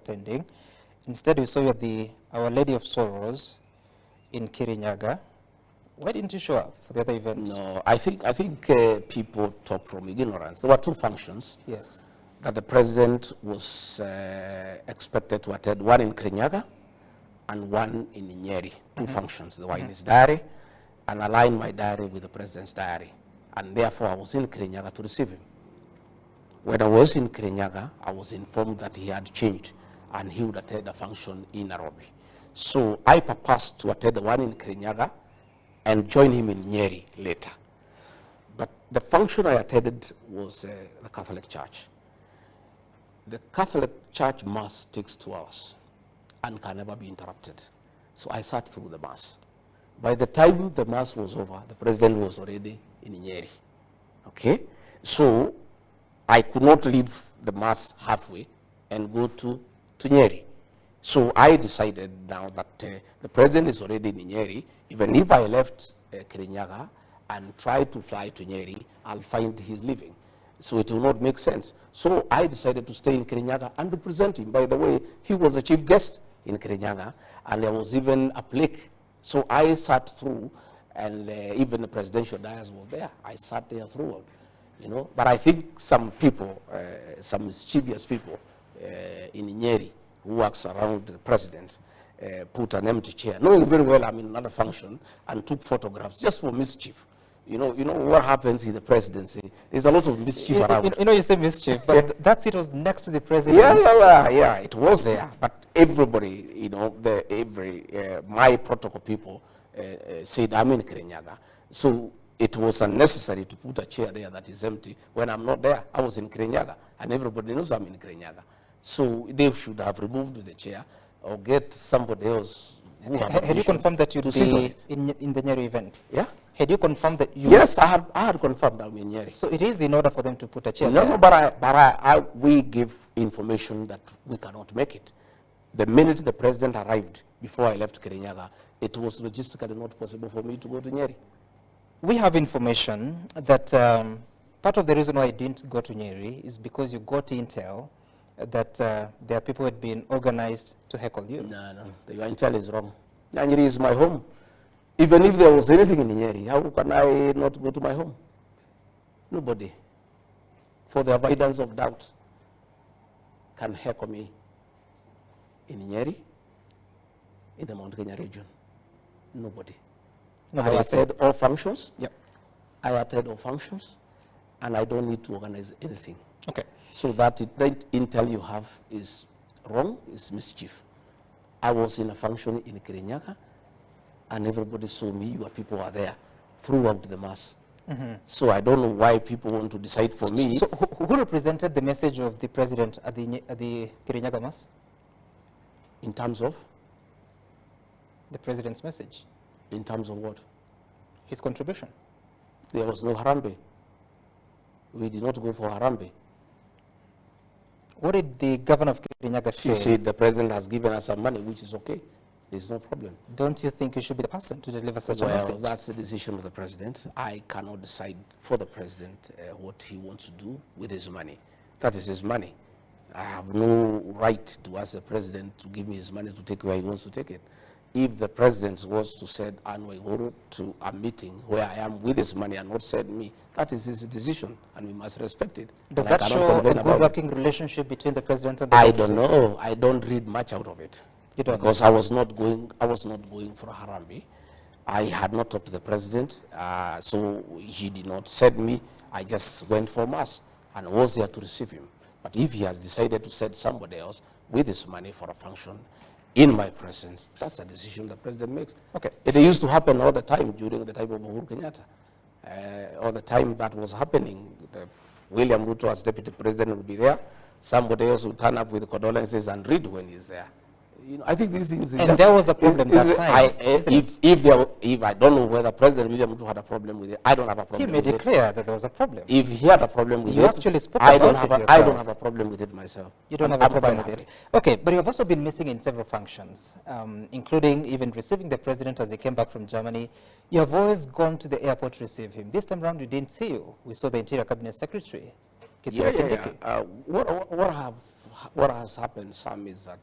attending. Instead, we saw you at the Our Lady of Sorrows in Kirinyaga. Why didn't you show up for the other events? No, I think people talk from ignorance. There were two functions. Yes. That the president was expected to attend, one in Kirinyaga and one in Nyeri. Two functions. They were in his diary, and aligned my diary with the president's diary. And therefore, I was in Kirinyaga to receive him. When I was in Kirinyaga, I was informed that he had changed and he would attend a function in Nairobi. So I purposed to attend the one in Kirinyaga and join him in Nyeri later. But the function I attended was the Catholic Church. The Catholic Church Mass takes 2 hours and can never be interrupted. So I sat through the Mass. By the time the Mass was over, the president was already in Nyeri. Okay? So I could not leave the Mass halfway and go to Nyeri. So I decided now that the president is already in Nyeri. Even if I left Kirinyaga and tried to fly to Nyeri, I'll find he's leaving. So it will not make sense. So I decided to stay in Kirinyaga and represent him. By the way, he was a chief guest in Kirinyaga, and there was even a plaque. So I sat through, and even the presidential dais was there. I sat there throughout, you know. But I think some people, some mischievous people in Nyeri who works around the president, put an empty chair, knowing very well I'm in another function, and took photographs just for mischief. You know what happens in the presidency. There's a lot of mischief around. You say mischief, but that seat was next to the president. Yeah, it was there. But everybody, you know, my protocol people said I'm in Kirinyaga. So it was unnecessary to put a chair there that is empty when I'm not there. I was in Kirinyaga, and everybody knows I'm in Kirinyaga. So they should have removed the chair or get somebody else. Had you confirmed that you'd be in the Nyeri event? Yeah. Had you confirmed that you... Yes, I had confirmed I'm in Nyeri. So it is in order for them to put a chair there? No, but we give information that we cannot make it. The minute the president arrived, before I left Kirinyaga, it was logistically not possible for me to go to Nyeri. We have information that part of the reason why I didn't go to Nyeri is because you got intel that there are people who had been organized to heckle you. No, your intel is wrong. Nyeri is my home. Even if there was anything in Nyeri, how can I not go to my home? Nobody, for the avoidance of doubt, can heckle me in Nyeri, in the Mount Kenya region. Nobody. I attend all functions. Yep. I attend all functions, and I don't need to organize anything. Okay. So that intel you have is wrong, is mischief. I was in a function in Kirinyaga, and everybody saw me, your people were there throughout the Mass. So I don't know why people want to decide for me. So who represented the message of the president at the Kirinyaga Mass? In terms of? The president's message. In terms of what? His contribution. There was no Harambe. We did not go for Harambe. What did the governor of Kirinyaga say? She said the president has given us some money, which is okay. There's no problem. Don't you think you should be the person to deliver such a message? Well, that's the decision of the president. I cannot decide for the president what he wants to do with his money. That is his money. I have no right to ask the president to give me his money to take where he wants to take it. If the president was to send Anwar Iguru to a meeting where I am with his money and not send me, that is his decision, and we must respect it. Does that show a good working relationship between the president and the I don't know. I don't read much out of it. You don't because I was not going for Harambe. I had not talked to the president, so he did not send me. I just went for Mass and was there to receive him. But if he has decided to send somebody else with his money for a function in my presence, that's a decision the president makes. Okay. It used to happen all the time during the time of Uhuru Kenyatta. All the time that was happening, William Ruto as deputy president would be there. Somebody else would turn up with condolences and read when he's there. You know, I think these things. And there was a problem that time. If I don't know whether President William Ruto had a problem with it, I don't have a problem. He made it clear that there was a problem. If he had a problem with it, you actually spoke about it yourself. I don't have a problem with it myself. You don't have a problem with it. Okay, but you have also been missing in several functions, including even receiving the president as he came back from Germany. You have always gone to the airport to receive him. This time around, we didn't see you. We saw the Interior Cabinet Secretary. What what has happened, Sam, is that